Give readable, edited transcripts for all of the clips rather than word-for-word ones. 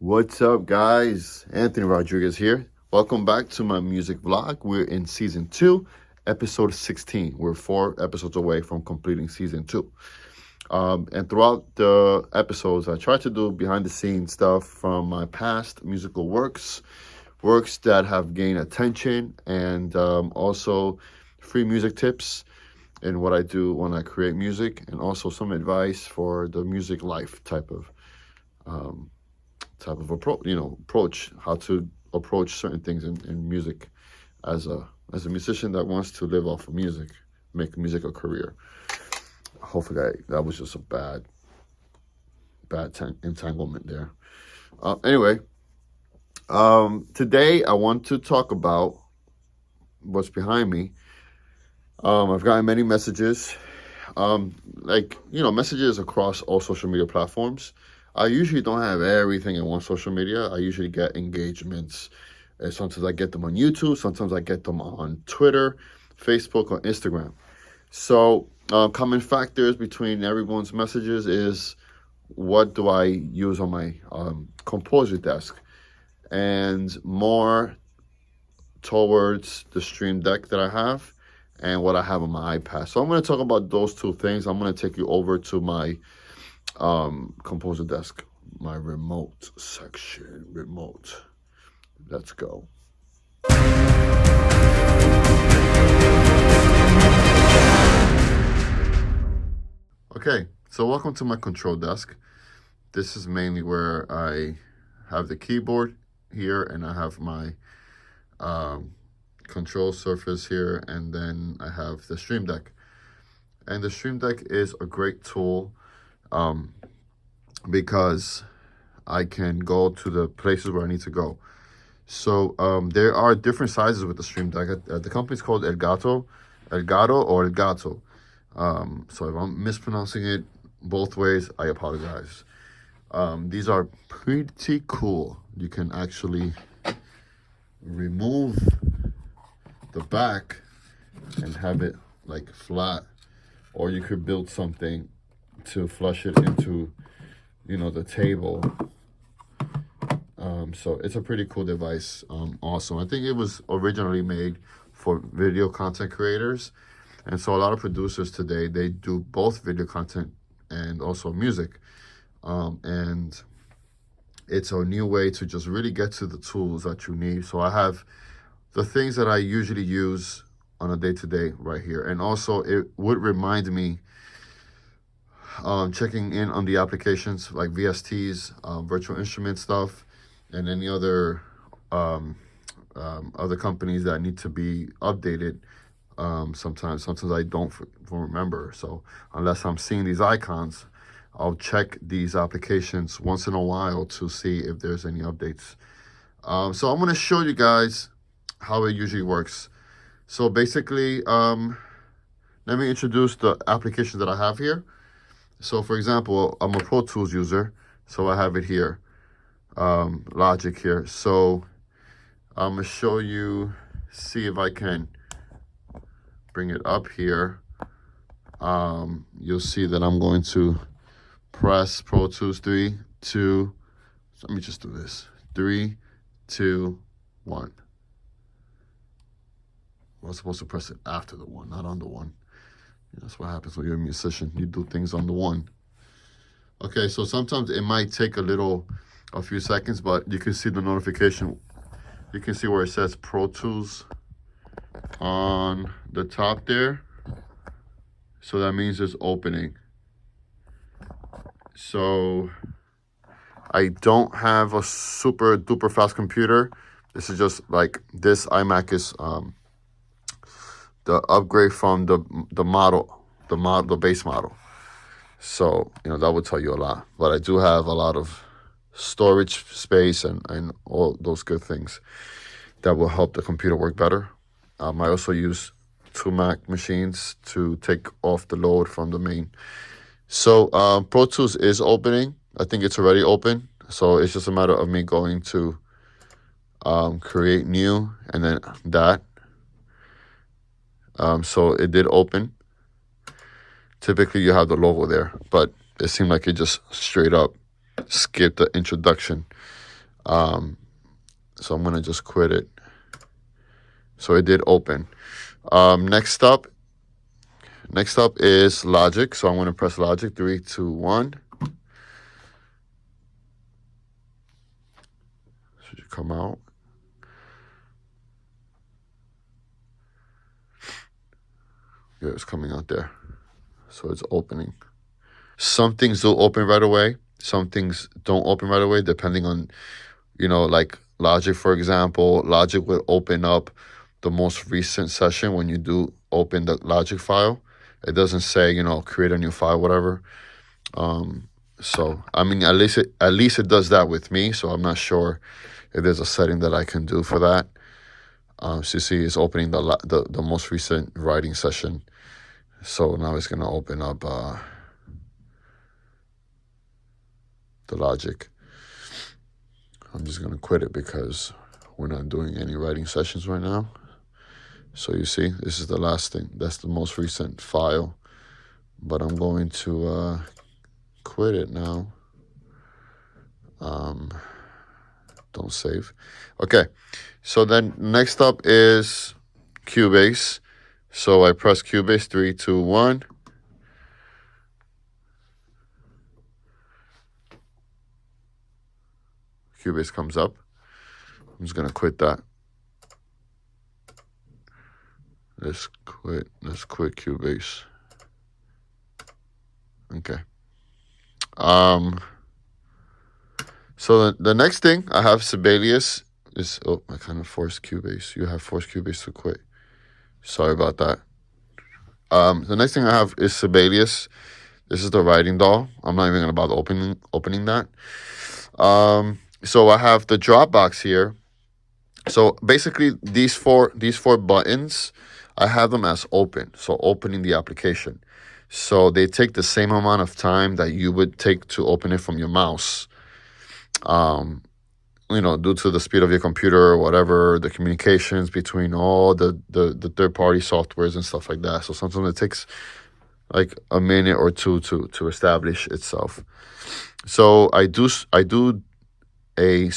What's up, guys? Anthony Rodriguez here. Welcome back to my music vlog. We're in season 2, episode 16. We're 4 episodes away from completing season 2. And throughout the episodes, I try to do behind the scenes stuff from my past musical works that have gained attention, and also free music tips and what I do when I create music, and also some advice for the music life type of approach, how to approach certain things in music as a musician that wants to live off of music, make music a career. Hopefully that was just a bad entanglement there. Anyway, today I want to talk about what's behind me. I've gotten many messages, messages across all social media platforms. I usually don't have everything in one social media. I usually get engagements. And sometimes I get them on YouTube. Sometimes I get them on Twitter, Facebook, or Instagram. So common factors between everyone's messages is, what do I use on my composer desk? And more towards the Stream Deck that I have and what I have on my iPad. So I'm going to talk about those two things. I'm going to take you over to my composer desk, my remote section. Let's go. Okay, so welcome to my control desk. This is mainly where I have the keyboard here, and I have my control surface here, and then I have the Stream Deck. And the Stream Deck is a great tool because I can go to the places where I need to go. So there are different sizes with the Stream Deck. The company's called Elgato. So if I'm mispronouncing it both ways, I apologize. These are pretty cool. You can actually remove the back and have it like flat, or you could build something to flush it into, the table. So it's a pretty cool device. Awesome. I think it was originally made for video content creators. And so a lot of producers today, they do both video content and also music. And it's a new way to just really get to the tools that you need. So I have the things that I usually use on a day-to-day right here. And also it would remind me checking in on the applications like VSTs, virtual instrument stuff, and any other companies that need to be updated. Sometimes I don't remember. So unless I'm seeing these icons, I'll check these applications once in a while to see if there's any updates. So I'm going to show you guys how it usually works. So basically, let me introduce the application that I have here. So for example, I'm a Pro Tools user, so I have it here, Logic here. So I'm going to show you, see if I can bring it up here. You'll see that I'm going to press Pro Tools 3, 2, let me just do this, 3, 2, 1. Well, I'm supposed to press it after the 1, not on the 1. That's what happens when you're a musician. You do things on the 1. Okay, so sometimes it might take a few seconds, but you can see the notification. You can see where it says Pro Tools on the top there. So that means it's opening. So I don't have a super duper fast computer. This is just like, this iMac is the upgrade from the base model. So, that would tell you a lot. But I do have a lot of storage space and all those good things that will help the computer work better. I also use 2 Mac machines to take off the load from the main. So Pro Tools is opening. I think it's already open. So it's just a matter of me going to create new, and then that. So it did open. Typically you have the logo there, but it seemed like it just straight up skipped the introduction. So I'm going to just quit it. So it did open. Next up is logic. So I'm going to press logic. 3, 2, 1. Should you come out? Yeah, it's coming out there. So it's opening. Some things will open right away. Some things don't open right away, depending on, like logic, for example. Logic will open up the most recent session when you do open the logic file. It doesn't say, create a new file, whatever. So I mean, at least it does that with me. So I'm not sure if there's a setting that I can do for that. So you see, it's opening the most recent writing session. So now it's gonna open up the logic. I'm just gonna quit it because we're not doing any writing sessions right now. So you see, this is the last thing. That's the most recent file. But I'm going to quit it now. Don't save. Okay, so then next up is Cubase. So I press Cubase, 3, 2, 1. Cubase comes up. I'm just gonna quit that. Let's quit Cubase. Okay. So the next thing I have Sibelius is, I kind of forced Cubase. You have forced Cubase to quit. Sorry about that. The next thing I have is Sibelius. This is the writing doll. I'm not even gonna bother opening that. So I have the Dropbox here. So basically these four buttons, I have them as open. So opening the application. So they take the same amount of time that you would take to open it from your mouse. Due to the speed of your computer or whatever, the communications between all the third-party softwares and stuff like that. So sometimes it takes like a minute or two to establish itself. So I do a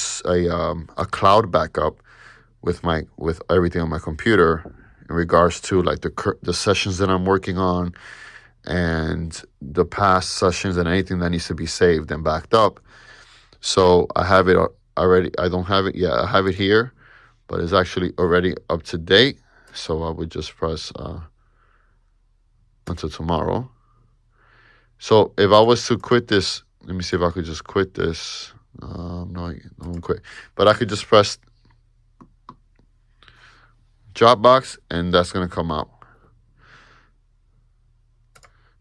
cloud backup with everything on my computer in regards to like the sessions that I'm working on and the past sessions and anything that needs to be saved and backed up. So I have it already. I don't have it yet. I have it here, but it's actually already up to date. So I would just press until tomorrow. So if I was to quit this, let me see if I could just quit this. No, I won't quit. But I could just press Dropbox and that's going to come out.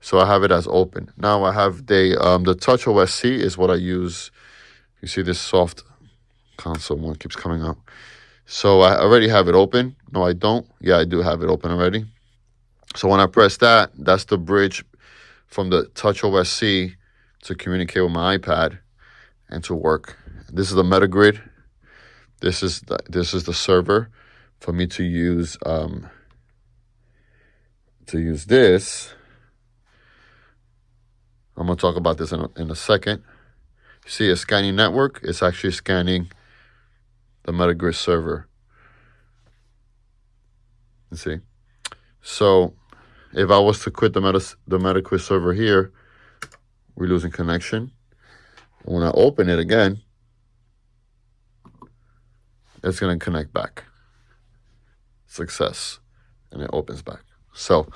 So I have it as open. Now I have the Touch OSC is what I use. You see this soft console one keeps coming up. So I already have it open. No, I don't. Yeah, I do have it open already. So when I press that, that's the bridge from the Touch OSC to communicate with my iPad and to work. This is the Metagrid. This is the server for me to use this. I'm gonna talk about this in a second. You see a scanning network? It's actually scanning the Metagrid server. You see? So if I was to quit the Metagrid server here, we're losing connection. When I open it again, it's going to connect back. Success. And it opens back. So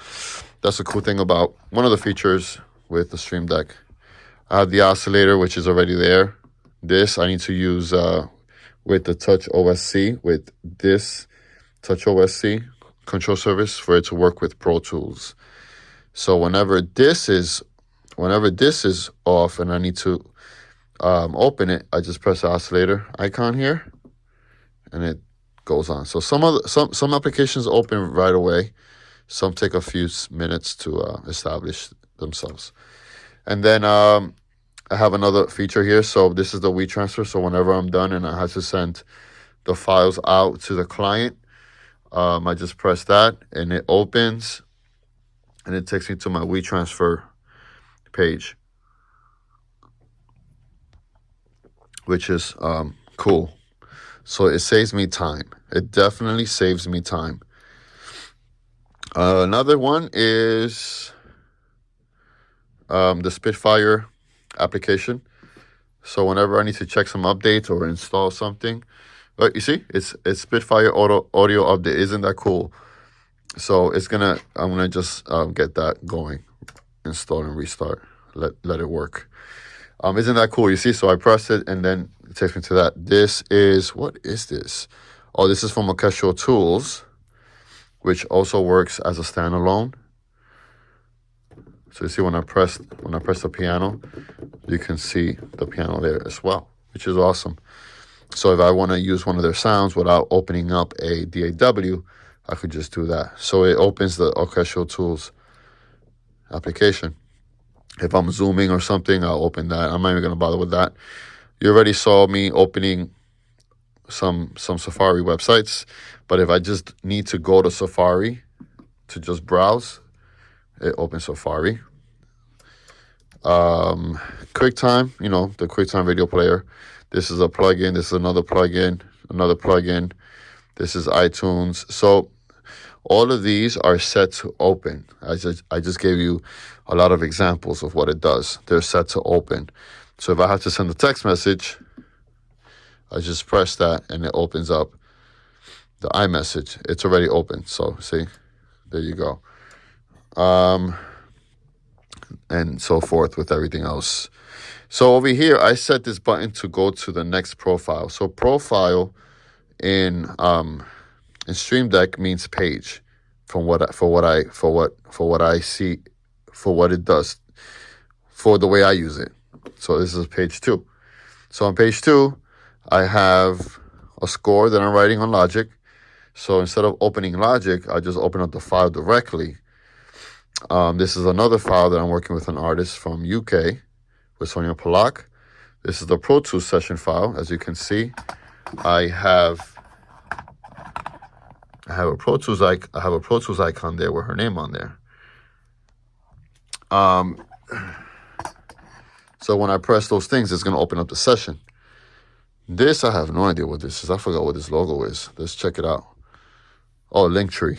that's a cool thing about one of the features with the Stream Deck. I have the oscillator, which is already there. This I need to use with the Touch OSC, with this Touch OSC control service for it to work with Pro Tools. So whenever this is off and I need to open it, I just press the oscillator icon here, and it goes on. So some applications open right away. Some take a few minutes to establish themselves. And then I have another feature here. So this is the WeTransfer. So whenever I'm done and I have to send the files out to the client, I just press that and it opens and it takes me to my WeTransfer page, which is Cool. So it saves me time. It definitely saves me time. Another one is the Spitfire application. So whenever I need to check some updates or install something, but you see, it's Spitfire audio update. Isn't that cool? So I'm gonna just get that going, install and restart. Let it work. Isn't that cool? You see, so I press it and then it takes me to that. What is this? Oh, this is from Orchestral Tools, which also works as a standalone. So you see when I press the piano, you can see the piano there as well, which is awesome. So if I want to use one of their sounds without opening up a DAW, I could just do that. So it opens the Orchestral Tools application. If I'm zooming or something, I'll open that. I'm not even going to bother with that. You already saw me opening some Safari websites, but if I just need to go to Safari to just browse, it opens Safari. QuickTime, the QuickTime video player. This is a plugin. This is another plugin. This is iTunes. So all of these are set to open. I just gave you a lot of examples of what it does. They're set to open. So if I have to send a text message, I just press that and it opens up the iMessage. It's already open. So see, there you go. And so forth with everything else. So over here, I set this button to go to the next profile. So profile in Stream Deck means page, for what I see, for what it does, for the way I use it. So this is page 2. So on page 2, I have a score that I'm writing on Logic. So instead of opening Logic, I just open up the file directly. This is another file that I'm working with an artist from UK, with Sonia Polak. This is the Pro Tools session file. As you can see, I have a Pro Tools icon there with her name on there. So when I press those things, it's going to open up the session. This, I have no idea what this is. I forgot what this logo is. Let's check it out. Oh, Linktree.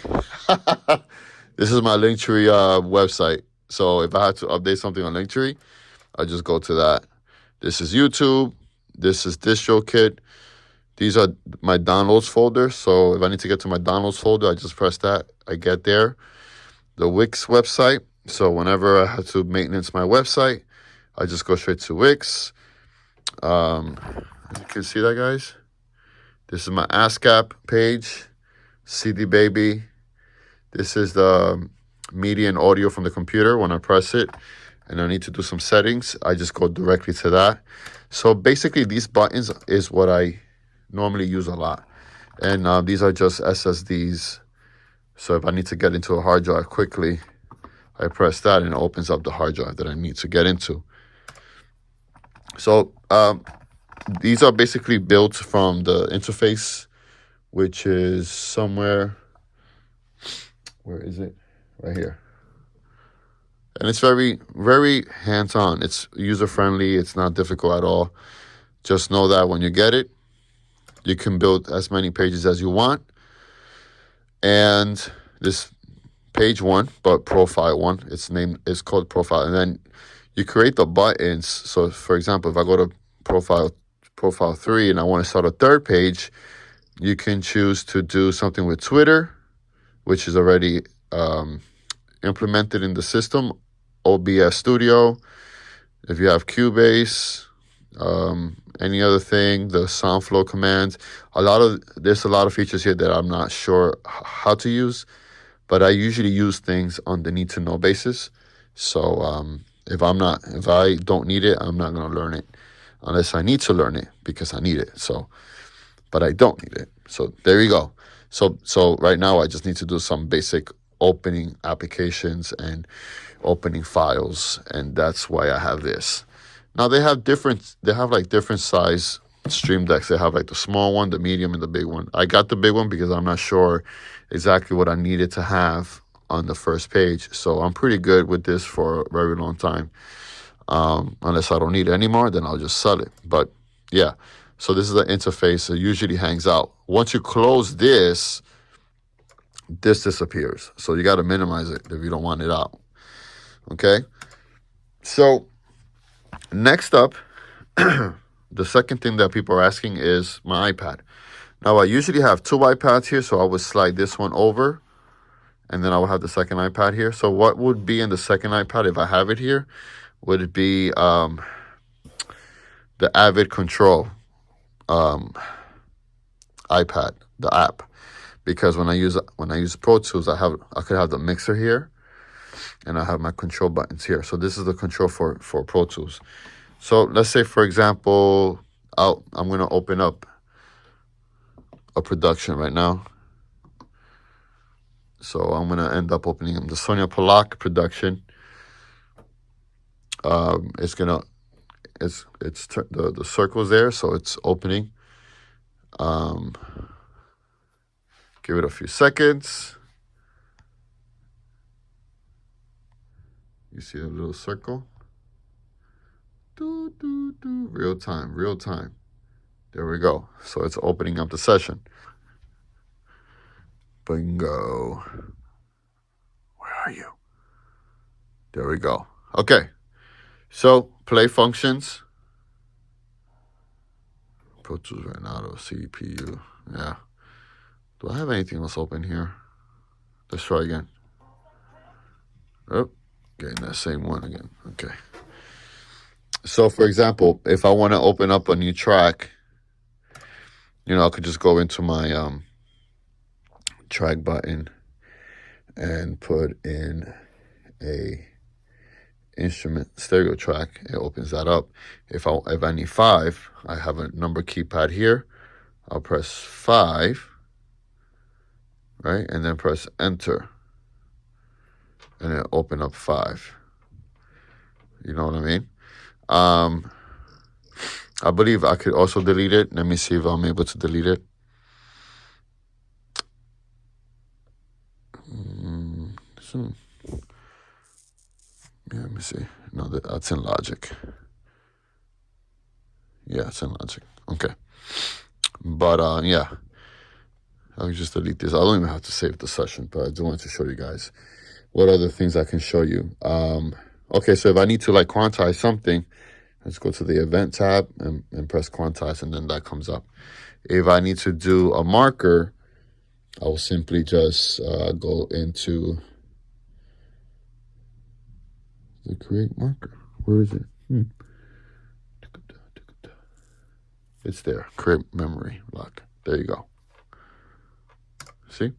This is my Linktree website. So if I had to update something on Linktree, I just go to that. This is YouTube. This is DistroKit. These are my downloads folder. So if I need to get to my downloads folder, I just press that. I get there. The Wix website. So whenever I have to maintenance my website, I just go straight to Wix. You can see that, guys. This is my ASCAP page. CD Baby. This is the media and audio from the computer. When I press it and I need to do some settings, I just go directly to that. So basically, these buttons is what I normally use a lot. And these are just SSDs. So if I need to get into a hard drive quickly, I press that and it opens up the hard drive that I need to get into. So these are basically built from the interface, which is somewhere. Where is it? Right here. And it's very, very hands-on. It's user-friendly. It's not difficult at all. Just know that when you get it, you can build as many pages as you want. And this page 1, but profile 1, it's called profile. And then you create the buttons. So for example, if I go to profile 3 and I want to start a third page, you can choose to do something with Twitter, which is already implemented in the system, OBS Studio. If you have Cubase, any other thing, the SoundFlow commands. There's a lot of features here that I'm not sure how to use, but I usually use things on the need to know basis. So if I don't need it, I'm not going to learn it unless I need to learn it because I need it. So, but I don't need it. So there you go. So right now I just need to do some basic opening applications and opening files, and that's why I have this. Now they have different size Stream Decks. They have like the small one, the medium, and the big one. I got the big one because I'm not sure exactly what I needed to have on the first page. So I'm pretty good with this for a very long time. Unless I don't need it anymore, then I'll just sell it. But yeah, So this is the interface. It usually hangs out. Once you close this, this disappears. So you got to minimize it if you don't want it out. Okay. So next up, the second thing that people are asking is my iPad. Now I usually have two iPads here, so I would slide this one over, and then I will have the second iPad here. So what would be in the second iPad if I have it here? Would it be the Avid Control iPad, the app? Because when I use Pro Tools, I could have the mixer here, and I have my control buttons here. So this is the control for Pro Tools. So let's say, for example, I'm going to open up a production right now. So I'm going to end up opening the Sonia Polak production. It's the circle's there, so it's opening. Give it a few seconds. You see the little circle? Real time. There we go. So it's opening up the session. Bingo. Where are you? There we go. Okay. So play functions. Pro Tools right now, the CPU. Yeah. Do I have anything else open here? Let's try again. Oh, getting that same one again. Okay. So for example, if I want to open up a new track, I could just go into my track button and put in a instrument stereo track. It opens that up. If I need 5, I have a number keypad here. I'll press 5, right, and then press enter, and it'll open up 5. You know what I mean? I believe I could also delete it. Let me see if I'm able to delete it. Yeah, let me see. No, that's in Logic. Yeah, it's in Logic. Okay. But, yeah. I'll just delete this. I don't even have to save the session, but I do want to show you guys what other things I can show you. Okay, so if I need to quantize something, let's go to the event tab and press quantize, and then that comes up. If I need to do a marker, I will simply just go into the create marker. Where is it? It's there. Create memory lock. There you go. See?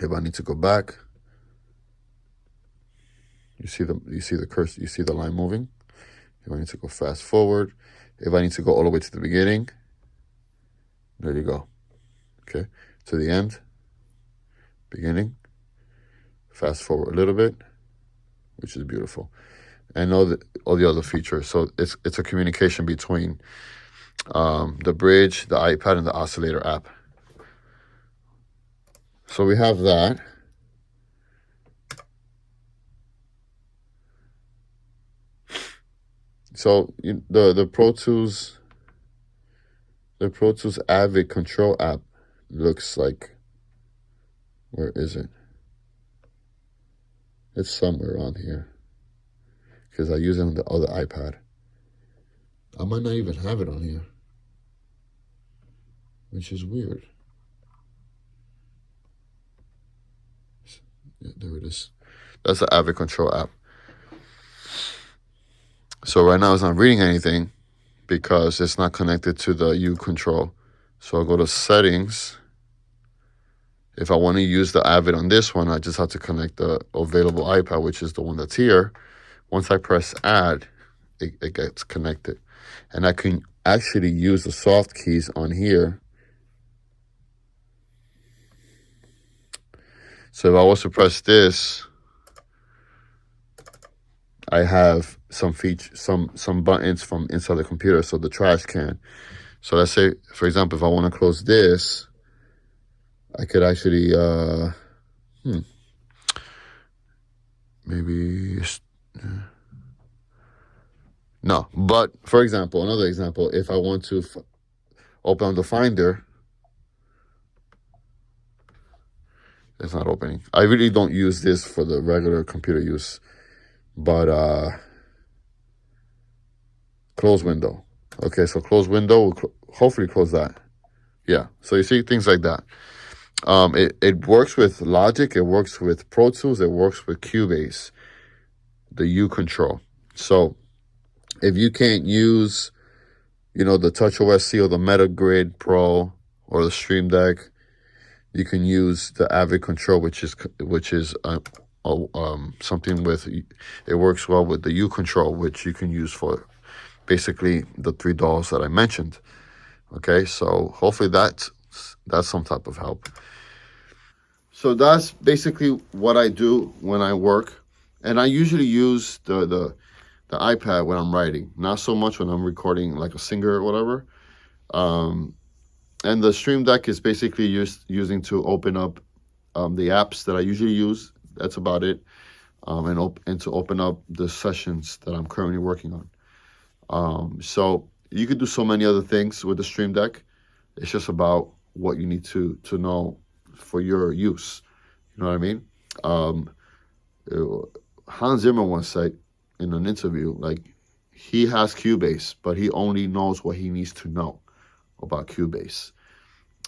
If I need to go back, you see the cursor, you see the line moving. If I need to go fast forward, if I need to go all the way to the beginning, there you go. Okay, to the end, beginning, fast forward a little bit, which is beautiful, and all the other features. So it's a communication between the bridge, the iPad, and the oscillator app. So we have that. So the Pro Tools Avid Control app looks like, where is it? It's somewhere around here, because I use it on the other iPad. I might not even have it on here, which is weird. Yeah, there it is. That's the Avid Control app. So right now it's not reading anything because it's not connected to the U control. So I'll go to settings. If I want to use the Avid on this one, I just have to connect the available iPad, which is the one that's here. Once I press add, it gets connected. And I can actually use the soft keys on here. So if I was to press this, I have some buttons from inside the computer, so the trash can. So let's say, for example, if I want to close this, I could actually, maybe No, but for example, another example, if I want to open up the Finder, it's not opening. I really don't use this for the regular computer use, but close window. Okay, so close window, will hopefully close that. Yeah, so you see things like that. It works with Logic, it works with Pro Tools, it works with Cubase, the U control. So if you can't use, the Touch OSC or the Metagrid Pro or the Stream Deck, you can use the Avid control, which is something with, it works well with the U control, which you can use for basically the 3 DAWs that I mentioned. Okay, so hopefully that's some type of help. So that's basically what I do when I work, and I usually use the iPad when I'm writing, not so much when I'm recording like a singer or whatever. And the Stream Deck is basically using to open up the apps that I usually use. That's about it, and to open up the sessions that I'm currently working on. So you could do so many other things with the Stream Deck. It's just about what you need to know for your use. You know what I mean? Hans Zimmer once said in an interview, like, he has Cubase, but he only knows what he needs to know about Cubase.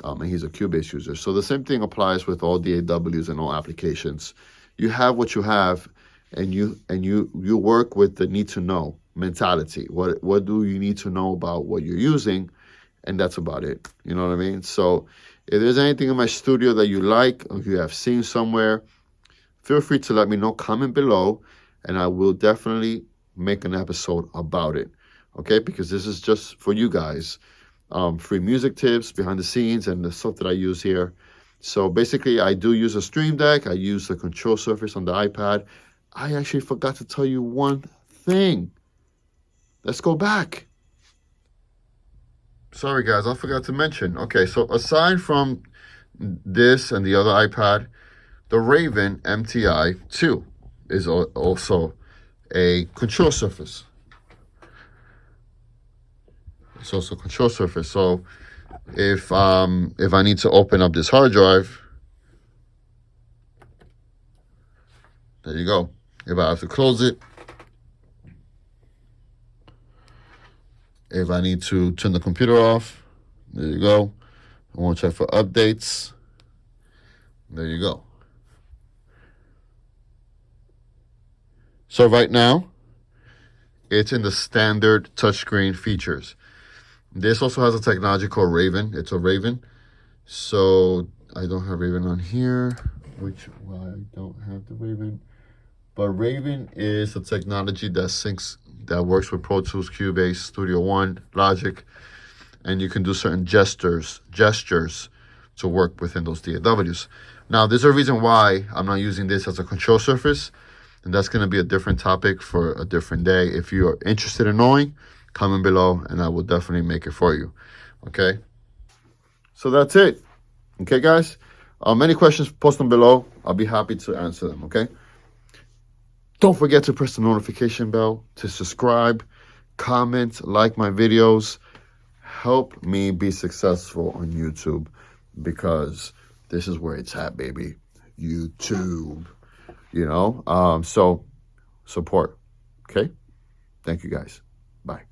And he's a Cubase user. So the same thing applies with all DAWs and all applications. You have what you have, and you work with the need to know mentality. What do you need to know about what you're using? And that's about it. You know what I mean? So if there's anything in my studio that you like, or you have seen somewhere, feel free to let me know, comment below, and I will definitely make an episode about it. Okay? Because this is just for you guys. Free music tips, behind the scenes, and the stuff that I use here. So basically, I do use a Stream Deck. I use the control surface on the iPad. I actually forgot to tell you one thing. Let's go back. Sorry, guys, I forgot to mention. Okay, so aside from this and the other iPad, the Raven MTI 2 is also a control surface. It's also a control surface. So if I need to open up this hard drive, there you go. If I have to close it, if I need to turn the computer off, there you go. I want to check for updates. There you go. So right now, it's in the standard touchscreen features. This also has a technology called Raven. It's a Raven. So I don't have Raven on here, which why I don't have the Raven. But Raven is a technology that works with Pro Tools, Cubase, Studio One, Logic, and you can do certain gestures to work within those DAWs. Now, there's a reason why I'm not using this as a control surface, and that's going to be a different topic for a different day. If you are interested in knowing, comment below, and I will definitely make it for you. Okay? So that's it. Okay, guys? Any questions, post them below. I'll be happy to answer them, okay? Don't forget to press the notification bell, to subscribe, comment, like my videos. Help me be successful on YouTube, because this is where it's at, baby. YouTube. So support. Okay? Thank you, guys. Bye.